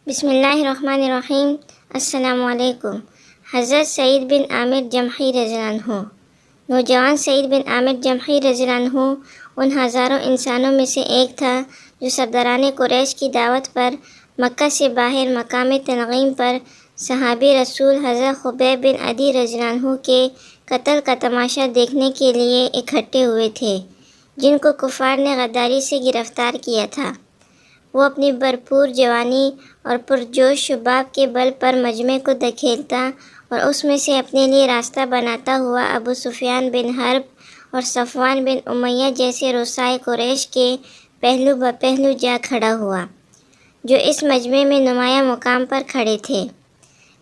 بسم اللہ الرحمن الرحیم۔ السلام علیکم۔ حضرت سعید بن عامر جمحی رضی اللہ عنہ۔ نوجوان سعید بن عامر جمحی رضی اللہ عنہ ان ہزاروں انسانوں میں سے ایک تھا جو سرداران قریش کی دعوت پر مکہ سے باہر مقام تنعیم پر صحابی رسول حضرت خبیب بن عدی رضی اللہ عنہ کے قتل کا تماشا دیکھنے کے لیے اکٹھے ہوئے تھے، جن کو کفار نے غداری سے گرفتار کیا تھا۔ وہ اپنی بھرپور جوانی اور پرجوش شباب کے بل پر مجمع کو دھکیلتا اور اس میں سے اپنے لیے راستہ بناتا ہوا ابو سفیان بن حرب اور صفوان بن امیہ جیسے رؤسائے قریش کے پہلو بپہلو جا کھڑا ہوا، جو اس مجمع میں نمایاں مقام پر کھڑے تھے۔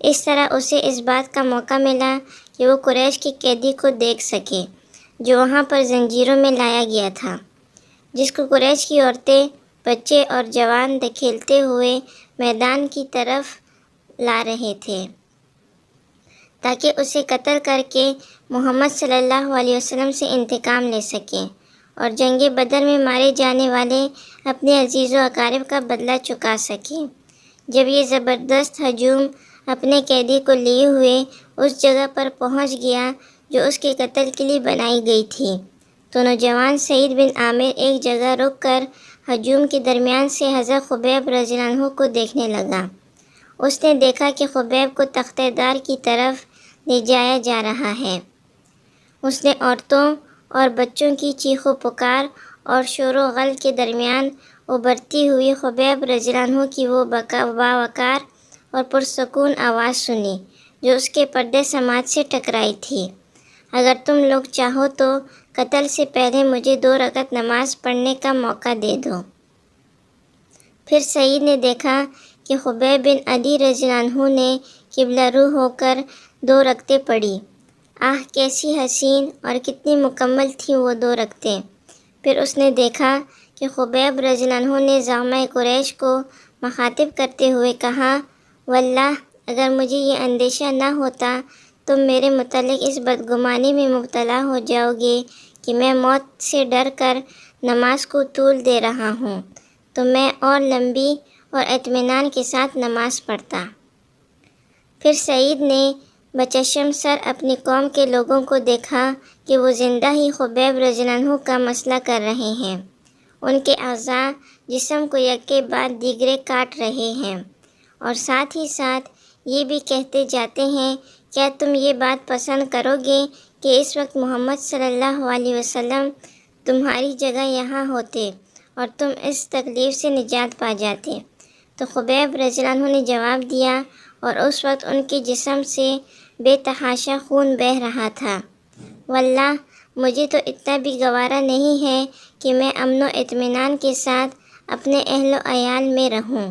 اس طرح اسے اس بات کا موقع ملا کہ وہ قریش کے قیدی کو دیکھ سکے جو وہاں پر زنجیروں میں لایا گیا تھا، جس کو قریش کی عورتیں، بچے اور جوان دھکیلتے ہوئے میدان کی طرف لا رہے تھے تاکہ اسے قتل کر کے محمد صلی اللہ علیہ وسلم سے انتقام لے سکیں اور جنگ بدر میں مارے جانے والے اپنے عزیز و اقارب کا بدلہ چکا سکیں۔ جب یہ زبردست ہجوم اپنے قیدی کو لیے ہوئے اس جگہ پر پہنچ گیا جو اس کے قتل کے لیے بنائی گئی تھی، تو نوجوان سعید بن عامر ایک جگہ رک کر ہجوم کے درمیان سے حضرت خبیب رضی اللہ عنہ کو دیکھنے لگا۔ اس نے دیکھا کہ خبیب کو تختہ دار کی طرف لے جایا جا رہا ہے۔ اس نے عورتوں اور بچوں کی چیخ و پکار اور شور و غل کے درمیان ابھرتی ہوئی خبیب رضی اللہ عنہ کی وہ باوقار اور پرسکون آواز سنی جو اس کے پردے سماعت سے ٹکرائی تھی۔ اگر تم لوگ چاہو تو قتل سے پہلے مجھے 2 رکعت نماز پڑھنے کا موقع دے دو۔ پھر سعید نے دیکھا کہ خبیب بن عدی رضی اللہ عنہ نے قبلہ رو ہو کر 2 رکعتیں پڑھی۔ آہ کیسی حسین اور کتنی مکمل تھیں وہ 2 رکعتیں۔ پھر اس نے دیکھا کہ خبیب رضی اللہ عنہ نے زعماء قریش کو مخاطب کرتے ہوئے کہا، واللہ اگر مجھے یہ اندیشہ نہ ہوتا تم میرے متعلق اس بدگمانی میں مبتلا ہو جاؤ گے کہ میں موت سے ڈر کر نماز کو طول دے رہا ہوں، تو میں اور لمبی اور اطمینان کے ساتھ نماز پڑھتا۔ پھر سعید نے بچشم سر اپنی قوم کے لوگوں کو دیکھا کہ وہ زندہ ہی خبیب رضی اللہ عنہ کا مسئلہ کر رہے ہیں، ان کے اعضاء جسم کو یکے بعد دیگرے کاٹ رہے ہیں، اور ساتھ ہی ساتھ یہ بھی کہتے جاتے ہیں، کیا تم یہ بات پسند کرو گے کہ اس وقت محمد صلی اللہ علیہ وسلم تمہاری جگہ یہاں ہوتے اور تم اس تکلیف سے نجات پا جاتے؟ تو خبیب رضی اللہ عنہ نے جواب دیا، اور اس وقت ان کے جسم سے بے تحاشا خون بہہ رہا تھا، واللہ مجھے تو اتنا بھی گوارا نہیں ہے کہ میں امن و اطمینان کے ساتھ اپنے اہل و عیال میں رہوں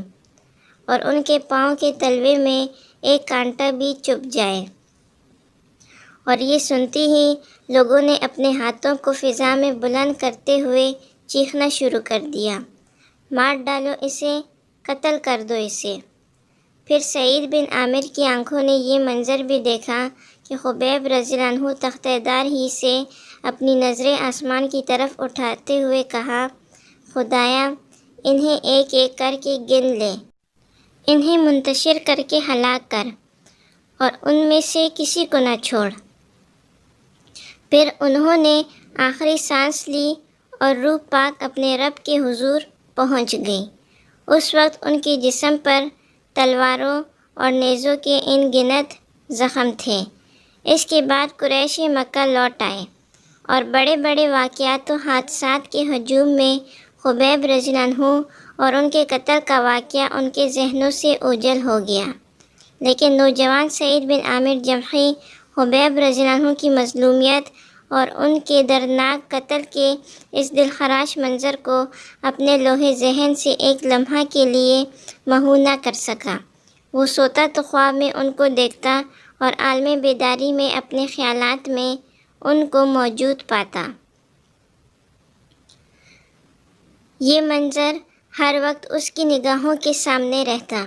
اور ان کے پاؤں کے تلوے میں ایک کانٹا بھی چبھ جائے۔ اور یہ سنتی ہی لوگوں نے اپنے ہاتھوں کو فضا میں بلند کرتے ہوئے چیخنا شروع کر دیا، مار ڈالو اسے، قتل کر دو اسے۔ پھر سعید بن عامر کی آنکھوں نے یہ منظر بھی دیکھا کہ خبیب رضی اللہ عنہ تختہ دار ہی سے اپنی نظریں آسمان کی طرف اٹھاتے ہوئے کہا، خدایا انہیں ایک ایک کر کے گن لے، انہیں منتشر کر کے ہلاک کر، اور ان میں سے کسی کو نہ چھوڑ۔ پھر انہوں نے آخری سانس لی اور روح پاک اپنے رب کے حضور پہنچ گئی۔ اس وقت ان کے جسم پر تلواروں اور نیزوں کے ان گنت زخم تھے۔ اس کے بعد قریش مکہ لوٹ آئے اور بڑے بڑے واقعات و حادثات کے ہجوم میں خبیب رضی اللہ عنہ اور ان کے قتل کا واقعہ ان کے ذہنوں سے اوجھل ہو گیا، لیکن نوجوان سعید بن عامر جمحی خبیب رضی اللہ عنہ کی مظلومیت اور ان کے دردناک قتل کے اس دلخراش منظر کو اپنے لوح ذہن سے ایک لمحہ کے لیے محو نہ کر سکا۔ وہ سوتا تو خواب میں ان کو دیکھتا اور عالم بیداری میں اپنے خیالات میں ان کو موجود پاتا۔ یہ منظر ہر وقت اس کی نگاہوں کے سامنے رہتا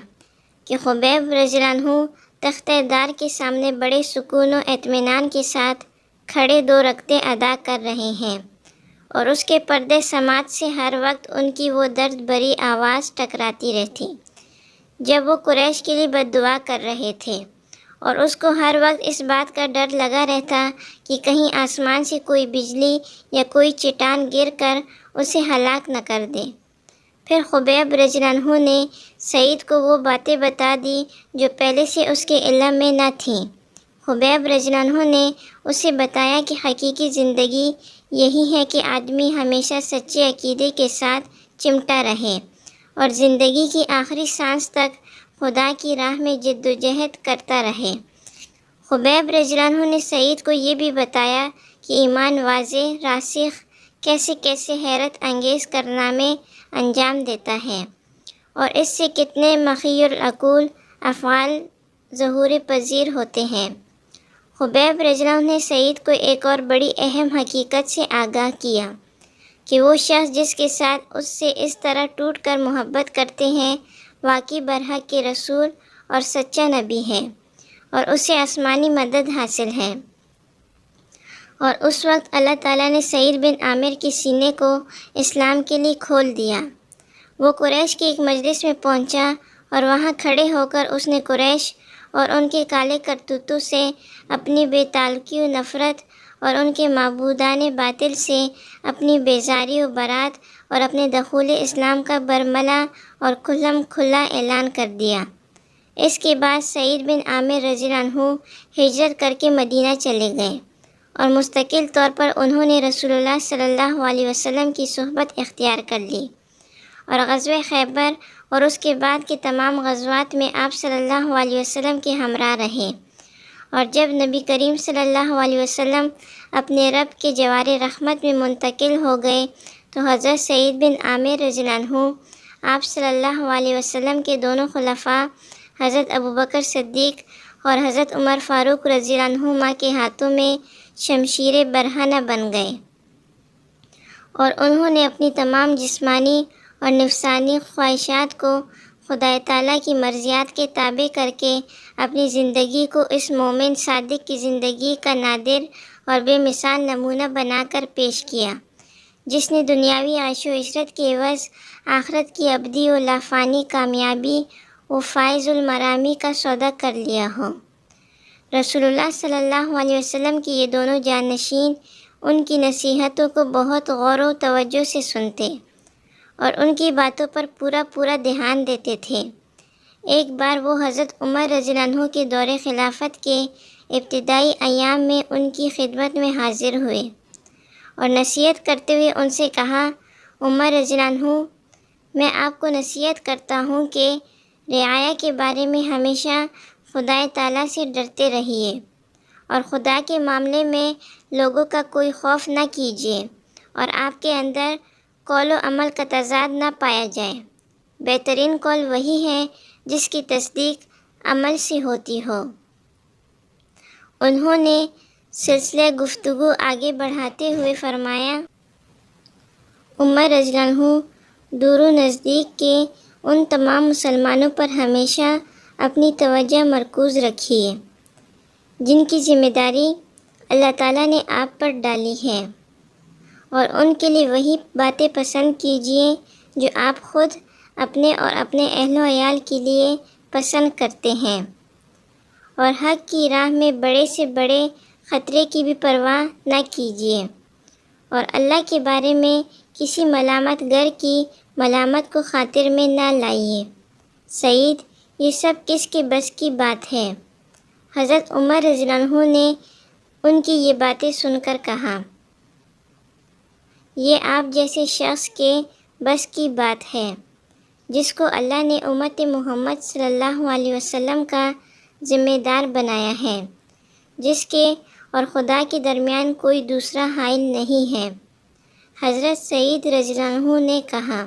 کہ خبیب رضی اللہ عنہ تختہ دار کے سامنے بڑے سکون و اطمینان کے ساتھ کھڑے 2 رکعتیں ادا کر رہے ہیں، اور اس کے پردے سماعت سے ہر وقت ان کی وہ درد بھری آواز ٹکراتی رہتی، جب وہ قریش کے لیے بد دعا کر رہے تھے، اور اس کو ہر وقت اس بات کا ڈر لگا رہتا کہ کہیں آسمان سے کوئی بجلی یا کوئی چٹان گر کر اسے ہلاک نہ کر دے۔ پھر خبیب رضی اللہ عنہ نے سعید کو وہ باتیں بتا دی جو پہلے سے اس کے علم میں نہ تھیں۔ خبیب رضی اللہ عنہ نے اسے بتایا کہ حقیقی زندگی یہی ہے کہ آدمی ہمیشہ سچے عقیدے کے ساتھ چمٹا رہے اور زندگی کی آخری سانس تک خدا کی راہ میں جد و جہد کرتا رہے۔ خبیب رضی اللہ عنہ نے سعید کو یہ بھی بتایا کہ ایمان واضح راسخ کیسے کیسے حیرت انگیز کارنامے انجام دیتا ہے اور اس سے کتنے مخی العقول افعال ظہور پذیر ہوتے ہیں۔ خبیب رضی اللہ عنہ نے سعید کو ایک اور بڑی اہم حقیقت سے آگاہ کیا کہ وہ شخص جس کے ساتھ اس سے اس طرح ٹوٹ کر محبت کرتے ہیں واقعی برحق کے رسول اور سچا نبی ہے اور اسے آسمانی مدد حاصل ہے۔ اور اس وقت اللہ تعالیٰ نے سعید بن عامر کے سینے کو اسلام کے لیے کھول دیا۔ وہ قریش کے ایک مجلس میں پہنچا اور وہاں کھڑے ہو کر اس نے قریش اور ان کے کالے کرتوتوں سے اپنی بے تعلقی و نفرت اور ان کے معبودان باطل سے اپنی بیزاری و برات اور اپنے دخول اسلام کا برملا اور کھلم کھلا اعلان کر دیا۔ اس کے بعد سعید بن عامر رضی اللہ عنہ ہجرت کر کے مدینہ چلے گئے اور مستقل طور پر انہوں نے رسول اللہ صلی اللہ علیہ وسلم کی صحبت اختیار کر لی اور غزوہ خیبر اور اس کے بعد کے تمام غزوات میں آپ صلی اللہ علیہ وسلم کے ہمراہ رہے۔ اور جب نبی کریم صلی اللہ علیہ وسلم اپنے رب کے جوار رحمت میں منتقل ہو گئے تو حضرت سعید بن عامر رضی اللہ عنہ آپ صلی اللہ علیہ وسلم کے دونوں خلفاء حضرت ابوبکر صدیق اور حضرت عمر فاروق رضی اللہ عنہما کے ہاتھوں میں شمشیر برہنہ بن گئے اور انہوں نے اپنی تمام جسمانی اور نفسانی خواہشات کو خدا تعالیٰ کی مرضیات کے تابع کر کے اپنی زندگی کو اس مومن صادق کی زندگی کا نادر اور بے مثال نمونہ بنا کر پیش کیا، جس نے دنیاوی عیش و عشرت کے عوض آخرت کی ابدی و لافانی کامیابی و فائز المرامی کا سودا کر لیا ہو۔ رسول اللہ صلی اللہ علیہ وسلم کی یہ دونوں جانشین ان کی نصیحتوں کو بہت غور و توجہ سے سنتے اور ان کی باتوں پر پورا دھیان دیتے تھے۔ ایک بار وہ حضرت عمر رضی اللہ عنہ کے دور خلافت کے ابتدائی ایام میں ان کی خدمت میں حاضر ہوئے اور نصیحت کرتے ہوئے ان سے کہا، عمر رضی اللہ عنہ، میں آپ کو نصیحت کرتا ہوں کہ رعایا کے بارے میں ہمیشہ خدا تعالیٰ سے ڈرتے رہیے اور خدا کے معاملے میں لوگوں کا کوئی خوف نہ کیجیے اور آپ کے اندر قول و عمل کا تضاد نہ پایا جائے۔ بہترین قول وہی ہے جس کی تصدیق عمل سے ہوتی ہو۔ انہوں نے سلسلہ گفتگو آگے بڑھاتے ہوئے فرمایا، عمر رضی اللہ عنہ دور و نزدیک کے ان تمام مسلمانوں پر ہمیشہ اپنی توجہ مرکوز رکھیے جن کی ذمہ داری اللہ تعالیٰ نے آپ پر ڈالی ہے، اور ان کے لیے وہی باتیں پسند کیجیے جو آپ خود اپنے اور اپنے اہل و عیال کے لیے پسند کرتے ہیں، اور حق کی راہ میں بڑے سے بڑے خطرے کی بھی پرواہ نہ کیجیے، اور اللہ کے بارے میں کسی ملامت گر کی ملامت کو خاطر میں نہ لائیے۔ سعید، یہ سب کس کے بس کی بات ہے؟ حضرت عمر رضی اللہ عنہ نے ان کی یہ باتیں سن کر کہا، یہ آپ جیسے شخص کے بس کی بات ہے جس کو اللہ نے امت محمد صلی اللہ علیہ وسلم کا ذمہ دار بنایا ہے، جس کے اور خدا کے درمیان کوئی دوسرا حائل نہیں ہے۔ حضرت سعید رضی اللہ عنہ نے کہا۔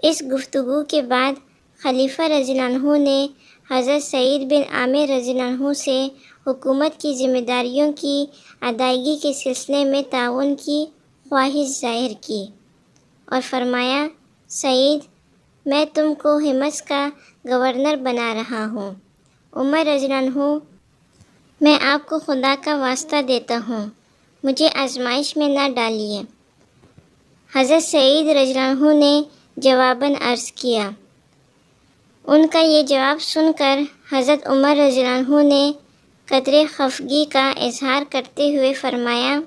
اس گفتگو کے بعد خلیفہ رضی اللہ عنہ نے حضرت سعید بن عامر رضی اللہ عنہ سے حکومت کی ذمہ داریوں کی ادائیگی کے سلسلے میں تعاون کی خواہش ظاہر کی اور فرمایا، سعید، میں تم کو حمص کا گورنر بنا رہا ہوں۔ عمر رضی اللہ عنہ، میں آپ کو خدا کا واسطہ دیتا ہوں، مجھے آزمائش میں نہ ڈالیے۔ حضرت سعید رضی اللہ عنہ نے جواباً عرض کیا، ان کا یہ جواب سن کر حضرت عمر رضی اللہ عنہ نے قدرے خفگی کا اظہار کرتے ہوئے فرمایا،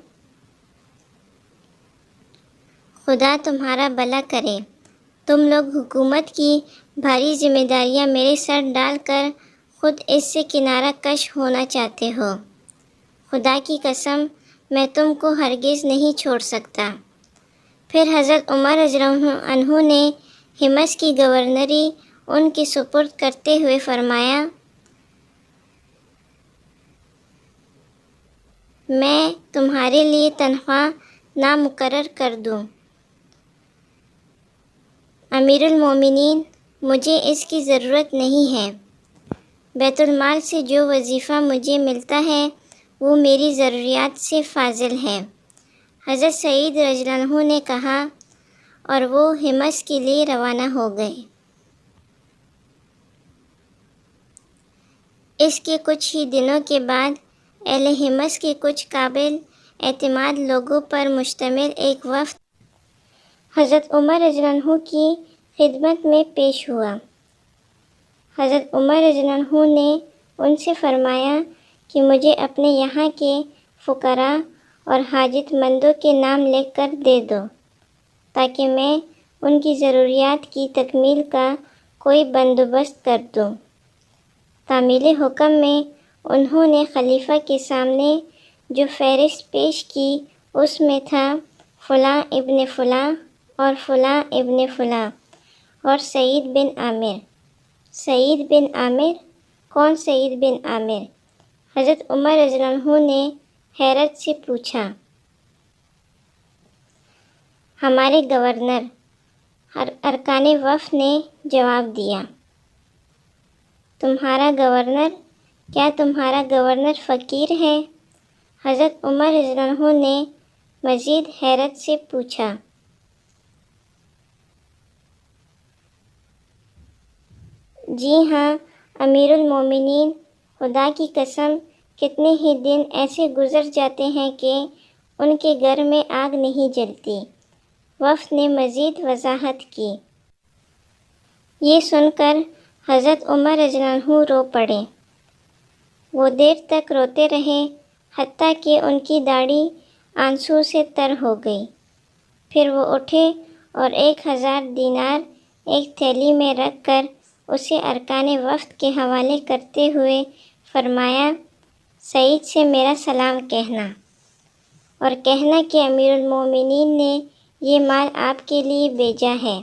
خدا تمہارا بھلا کرے، تم لوگ حکومت کی بھاری ذمہ داریاں میرے سر ڈال کر خود اس سے کنارہ کش ہونا چاہتے ہو۔ خدا کی قسم میں تم کو ہرگز نہیں چھوڑ سکتا۔ پھر حضرت عمر رضی اللہ عنہ نے حمص کی گورنری ان کی سپرد کرتے ہوئے فرمایا، میں تمہارے لیے تنخواہ نامقرر کر دوں۔ امیر المومنین، مجھے اس کی ضرورت نہیں ہے۔ بیت المال سے جو وظیفہ مجھے ملتا ہے وہ میری ضروریات سے فاضل ہے۔ حضرت سعید رضی اللہ عنہ نے کہا، اور وہ حمص کے لیے روانہ ہو گئے۔ اس کے کچھ ہی دنوں کے بعد اہل حمص کے کچھ قابل اعتماد لوگوں پر مشتمل ایک وفد حضرت عمر رضی اللہ عنہ کی خدمت میں پیش ہوا۔ حضرت عمر رضی اللہ عنہ نے ان سے فرمایا کہ مجھے اپنے یہاں کے فقراء اور حاجت مندوں کے نام لکھ کر دے دو تاکہ میں ان کی ضروریات کی تکمیل کا کوئی بندوبست کر دوں۔ تعمیل حکم میں انہوں نے خلیفہ کے سامنے جو فہرست پیش کی اس میں تھا فلاں ابن فلاں اور فلاں ابن فلاں اور سعید بن عامر۔ سعید بن عامر؟ کون سعید بن عامر؟ حضرت عمر رضی اللہ عنہ نے حیرت سے پوچھا۔ ہمارے گورنر، ارکان وفد نے جواب دیا۔ تمہارا گورنر؟ کیا تمہارا گورنر فقیر ہے؟ حضرت عمر رضی اللہ عنہ نے مزید حیرت سے پوچھا۔ جی ہاں امیر المومنین، خدا کی قسم کتنے ہی دن ایسے گزر جاتے ہیں کہ ان کے گھر میں آگ نہیں جلتی۔ وفد نے مزید وضاحت کی۔ یہ سن کر حضرت عمر رضی اللہ عنہ رو پڑے۔ وہ دیر تک روتے رہے حتیٰ کہ ان کی داڑھی آنسو سے تر ہو گئی۔ پھر وہ اٹھے اور 1000 دینار ایک تھیلی میں رکھ کر اسے ارکان وفد کے حوالے کرتے ہوئے فرمایا، سعید سے میرا سلام کہنا اور کہنا کہ امیر المومنین نے یہ مال آپ کے لیے بھیجا ہے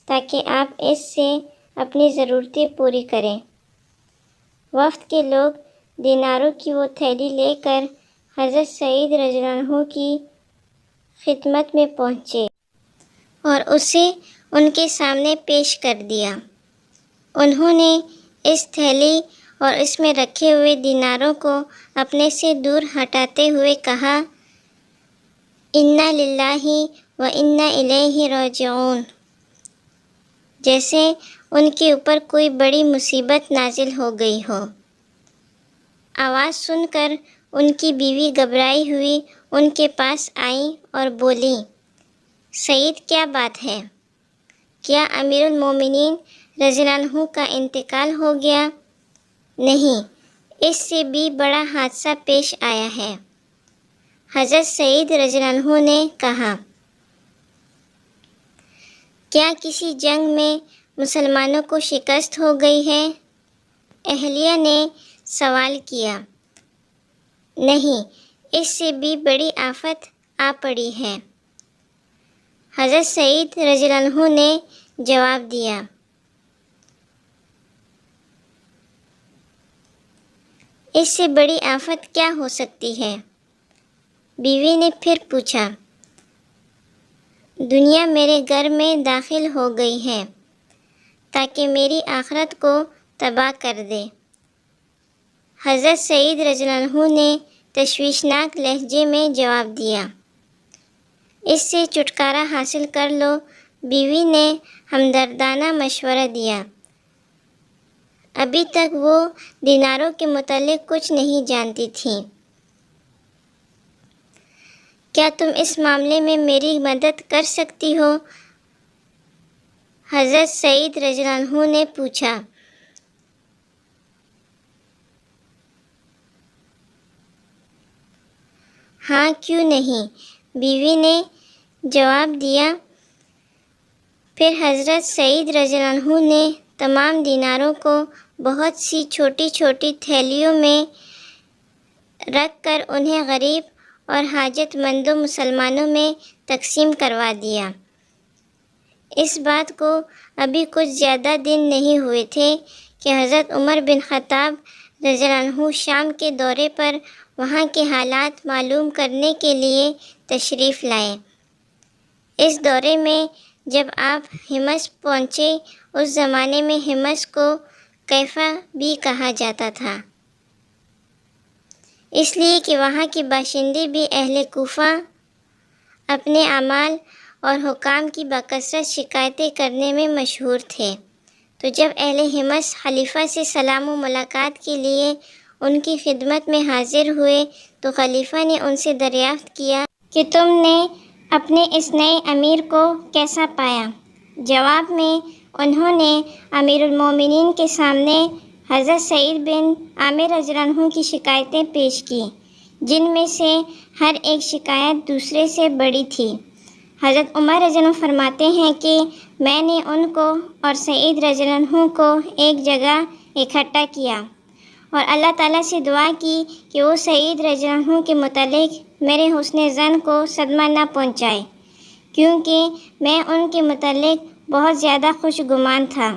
تاکہ آپ اس سے اپنی ضرورتیں پوری کریں۔ وفد کے لوگ دیناروں کی وہ تھیلی لے کر حضرت سعید رضی اللہ عنہ کی خدمت میں پہنچے اور اسے ان کے سامنے پیش کر دیا۔ انہوں نے اس تھیلی اور اس میں رکھے ہوئے دیناروں کو اپنے سے دور ہٹاتے ہوئے کہا، انا للہ و انا الیہ راجعون، جیسے ان کے اوپر کوئی بڑی مصیبت نازل ہو گئی ہو۔ آواز سن کر ان کی بیوی گھبرائی ہوئی ان کے پاس آئیں اور بولیں، سعید کیا بات ہے؟ کیا امیر المومنین رضی اللہ عنہ کا انتقال ہو گیا؟ نہیں، اس سے بھی بڑا حادثہ پیش آیا ہے۔ حضرت سعید رضی اللہ عنہ نے کہا، کیا کسی جنگ میں مسلمانوں کو شکست ہو گئی ہے؟ اہلیہ نے سوال کیا۔ نہیں، اس سے بھی بڑی آفت آ پڑی ہے۔ حضرت سعید رضی اللہ عنہ نے جواب دیا۔ اس سے بڑی آفت کیا ہو سکتی ہے؟ بیوی نے پھر پوچھا۔ دنیا میرے گھر میں داخل ہو گئی ہے تاکہ میری آخرت کو تباہ کر دے۔ حضرت سعید رضی اللہ عنہ نے تشویشناک لہجے میں جواب دیا۔ اس سے چھٹکارا حاصل کر لو۔ بیوی نے ہمدردانہ مشورہ دیا۔ ابھی تک وہ دیناروں کے متعلق کچھ نہیں جانتی تھیں۔ کیا تم اس معاملے میں میری مدد کر سکتی ہو؟ حضرت سعید رضی اللہ عنہ نے پوچھا، ہاں کیوں نہیں؟ بیوی نے جواب دیا۔ پھر حضرت سعید رضی اللہ عنہ نے تمام دیناروں کو بہت سی چھوٹی چھوٹی تھیلیوں میں رکھ کر انہیں غریب اور حاجت مندوں مسلمانوں میں تقسیم کروا دیا۔ اس بات کو ابھی کچھ زیادہ دن نہیں ہوئے تھے کہ حضرت عمر بن خطاب رضی اللہ عنہ شام کے دورے پر وہاں کے حالات معلوم کرنے کے لیے تشریف لائے۔ اس دورے میں جب آپ حمص پہنچے، اس زمانے میں حمص کو کیفا بھی کہا جاتا تھا، اس لیے کہ وہاں کے باشندے بھی اہل کوفہ اپنے اعمال اور حکام کی بکثرت شکایتیں کرنے میں مشہور تھے۔ تو جب اہل حمص خلیفہ سے سلام و ملاقات کے لیے ان کی خدمت میں حاضر ہوئے تو خلیفہ نے ان سے دریافت کیا کہ تم نے اپنے اس نئے امیر کو کیسا پایا؟ جواب میں انہوں نے امیر المومنین کے سامنے حضرت سعید بن عامر رضی اللہ عنہ کی شکایتیں پیش کی، جن میں سے ہر ایک شکایت دوسرے سے بڑی تھی۔ حضرت عمر رضی اللہ عنہ فرماتے ہیں کہ میں نے ان کو اور سعید رضی اللہ عنہ کو ایک جگہ اکٹھا کیا اور اللہ تعالیٰ سے دعا کی کہ وہ سعید رضی اللہ عنہ کے متعلق میرے حسن ظن کو صدمہ نہ پہنچائے، کیونکہ میں ان کے متعلق بہت زیادہ خوش گمان تھا۔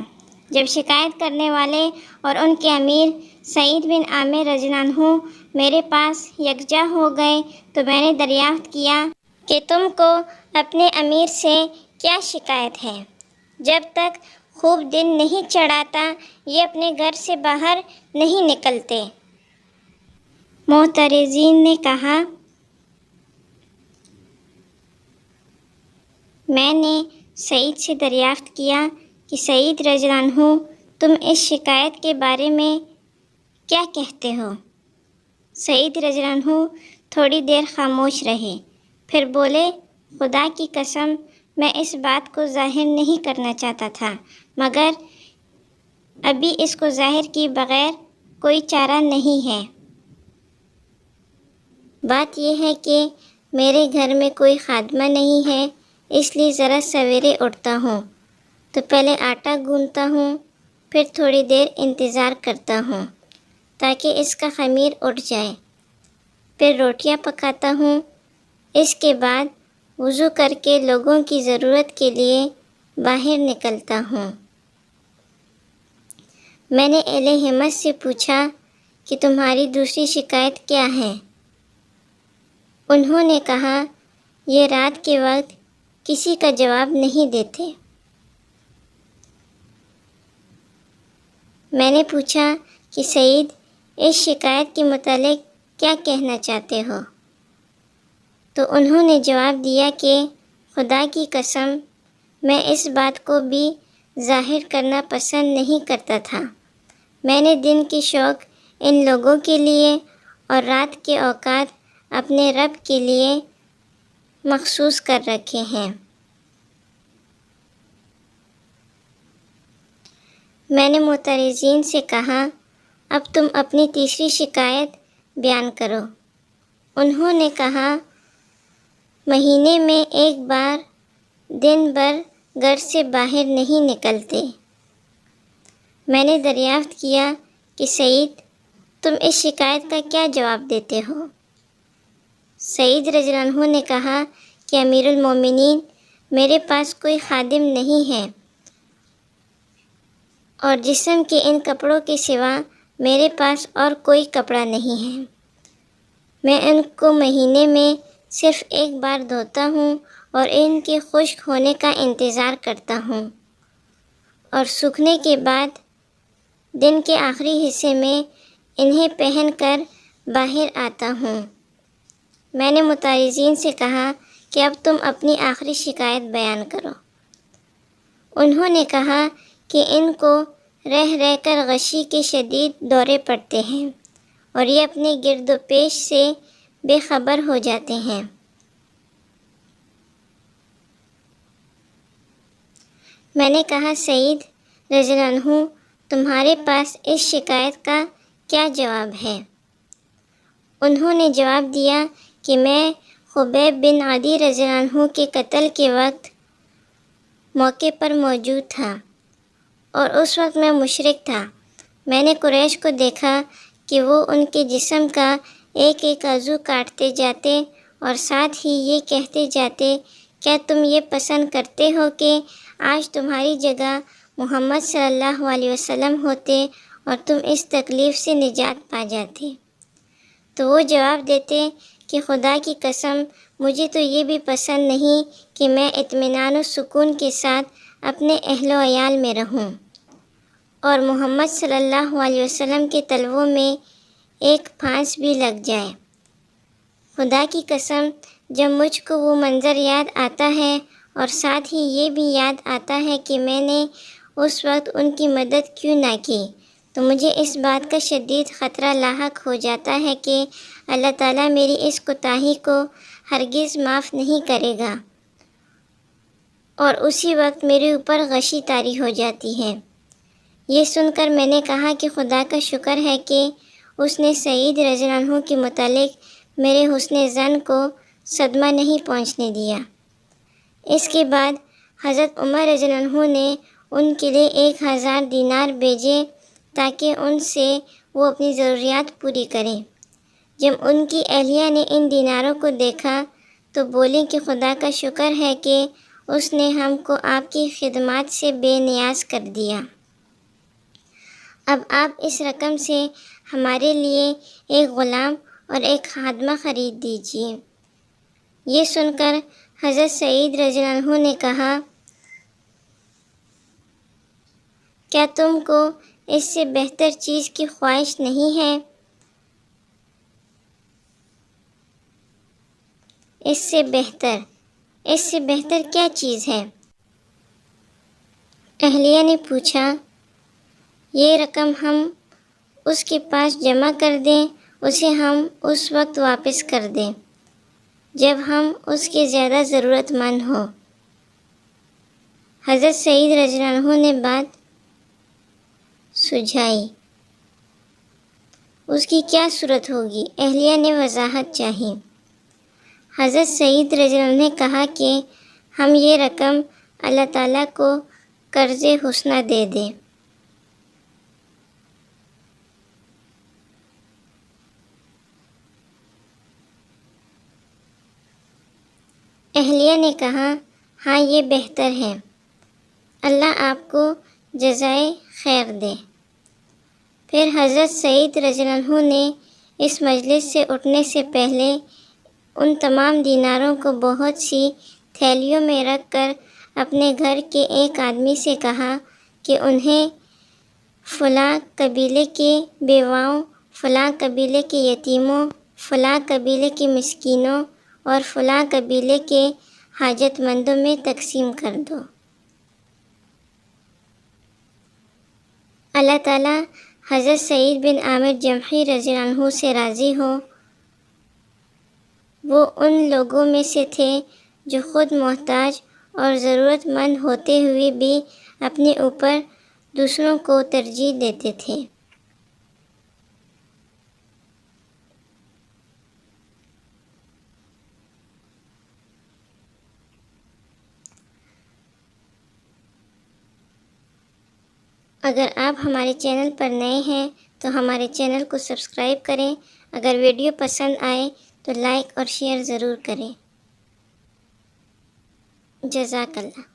جب شکایت کرنے والے اور ان کے امیر سعید بن عامر رضی اللہ عنہ میرے پاس یکجا ہو گئے تو میں نے دریافت کیا کہ تم کو اپنے امیر سے کیا شکایت ہے؟ جب تک خوب دن نہیں چڑھاتا یہ اپنے گھر سے باہر نہیں نکلتے۔ معترضین نے کہا، میں نے سعید سے دریافت کیا کہ سعید رضی اللہ عنہ تم اس شکایت کے بارے میں کیا کہتے ہو؟ سعید رضی اللہ عنہ تھوڑی دیر خاموش رہے، پھر بولے، خدا کی قسم میں اس بات کو ظاہر نہیں کرنا چاہتا تھا، مگر ابھی اس کو ظاہر کیے بغیر کوئی چارہ نہیں ہے۔ بات یہ ہے کہ میرے گھر میں کوئی خادمہ نہیں ہے، اس لیے ذرا سویرے اٹھتا ہوں تو پہلے آٹا گوندھتا ہوں، پھر تھوڑی دیر انتظار کرتا ہوں تاکہ اس کا خمیر اٹھ جائے، پھر روٹیاں پکاتا ہوں۔ اس کے بعد وضو کر کے لوگوں کی ضرورت کے لیے باہر نکلتا ہوں۔ میں نے اہل حمص سے پوچھا کہ تمہاری دوسری شکایت کیا ہے؟ انہوں نے کہا، یہ رات کے وقت کسی کا جواب نہیں دیتے۔ میں نے پوچھا کہ سعید اس شکایت کے متعلق کیا کہنا چاہتے ہو؟ تو انہوں نے جواب دیا کہ خدا کی قسم میں اس بات کو بھی ظاہر کرنا پسند نہیں کرتا تھا۔ میں نے دن کے شوق ان لوگوں کے لیے اور رات کے اوقات اپنے رب کے لیے مخصوص کر رکھے ہیں۔ میں نے معترضین سے کہا، اب تم اپنی تیسری شکایت بیان کرو۔ انہوں نے کہا، مہینے میں ایک بار دن بھر گھر سے باہر نہیں نکلتے۔ میں نے دریافت کیا کہ سعید تم اس شکایت کا کیا جواب دیتے ہو؟ سعید رضی اللہ عنہ نے کہا کہ امیر المومنین میرے پاس کوئی خادم نہیں ہے اور جسم کے ان کپڑوں کے سوا میرے پاس اور کوئی کپڑا نہیں ہے۔ میں ان کو مہینے میں صرف ایک بار دھوتا ہوں اور ان کے خشک ہونے کا انتظار کرتا ہوں، اور سوکھنے کے بعد دن کے آخری حصے میں انہیں پہن کر باہر آتا ہوں۔ میں نے معترضین سے کہا کہ اب تم اپنی آخری شکایت بیان کرو۔ انہوں نے کہا کہ ان کو رہ رہ کر غشی کے شدید دورے پڑتے ہیں اور یہ اپنے گرد و پیش سے بے خبر ہو جاتے ہیں۔ میں نے کہا سعید رضی اللہ عنہ تمہارے پاس اس شکایت کا کیا جواب ہے؟ انہوں نے جواب دیا کہ میں خبیب بن عدی رضی اللہ عنہ کے قتل کے وقت موقع پر موجود تھا اور اس وقت میں مشرک تھا۔ میں نے قریش کو دیکھا کہ وہ ان کے جسم کا ایک ایک عضو کاٹتے جاتے اور ساتھ ہی یہ کہتے جاتے کیا تم یہ پسند کرتے ہو کہ آج تمہاری جگہ محمد صلی اللہ علیہ وسلم ہوتے اور تم اس تکلیف سے نجات پا جاتے؟ تو وہ جواب دیتے کہ خدا کی قسم مجھے تو یہ بھی پسند نہیں کہ میں اطمینان و سکون کے ساتھ اپنے اہل و عیال میں رہوں اور محمد صلی اللہ علیہ وسلم کے تلووں میں ایک پھانس بھی لگ جائے۔ خدا کی قسم جب مجھ کو وہ منظر یاد آتا ہے اور ساتھ ہی یہ بھی یاد آتا ہے کہ میں نے اس وقت ان کی مدد کیوں نہ کی، تو مجھے اس بات کا شدید خطرہ لاحق ہو جاتا ہے کہ اللہ تعالیٰ میری اس کوتاہی کو ہرگز معاف نہیں کرے گا، اور اسی وقت میرے اوپر غشی طاری ہو جاتی ہے۔ یہ سن کر میں نے کہا کہ خدا کا شکر ہے کہ اس نے سعید رضی اللہ عنہ کے متعلق میرے حسن ظن کو صدمہ نہیں پہنچنے دیا۔ اس کے بعد حضرت عمر رضی اللہ عنہ نے ان کے لیے 1000 دینار بھیجے تاکہ ان سے وہ اپنی ضروریات پوری کریں۔ جب ان کی اہلیہ نے ان دیناروں کو دیکھا تو بولیں کہ خدا کا شکر ہے کہ اس نے ہم کو آپ کی خدمات سے بے نیاز کر دیا۔ اب آپ اس رقم سے ہمارے لیے ایک غلام اور ایک خادمہ خرید دیجیے۔ یہ سن کر حضرت سعید رضی اللہ عنہ نے کہا کیا تم کو اس سے بہتر چیز کی خواہش نہیں ہے؟ اس سے بہتر کیا چیز ہے؟ اہلیہ نے پوچھا یہ رقم ہم اس کے پاس جمع کر دیں، اسے ہم اس وقت واپس کر دیں جب ہم اس کے زیادہ ضرورت مند ہوں۔ حضرت سعید رضی اللہ عنہ نے بات سجھائی۔ اس کی کیا صورت ہوگی؟ اہلیہ نے وضاحت چاہی۔ حضرت سعید رضی اللہ عنہ نے کہا کہ ہم یہ رقم اللہ تعالیٰ کو قرض حسنہ دے دیں۔ اہلیہ نے کہا ہاں یہ بہتر ہے، اللہ آپ کو جزائے خیر دے۔ پھر حضرت سعید رضی اللہ عنہ نے اس مجلس سے اٹھنے سے پہلے ان تمام دیناروں کو بہت سی تھیلیوں میں رکھ کر اپنے گھر کے ایک آدمی سے کہا کہ انہیں فلاں قبیلے کے بیواؤں، فلاں قبیلے کے یتیموں، فلاں قبیلے کے مسکینوں اور فلاں قبیلے کے حاجت مندوں میں تقسیم کر دو۔ اللہ تعالیٰ حضرت سعید بن عامر جمحی رضی اللہ عنہ سے راضی ہو۔ وہ ان لوگوں میں سے تھے جو خود محتاج اور ضرورت مند ہوتے ہوئے بھی اپنے اوپر دوسروں کو ترجیح دیتے تھے۔ اگر آپ ہمارے چینل پر نئے ہیں تو ہمارے چینل کو سبسکرائب کریں۔ اگر ویڈیو پسند آئے تو لائک اور شیئر ضرور کریں۔ جزاک اللہ۔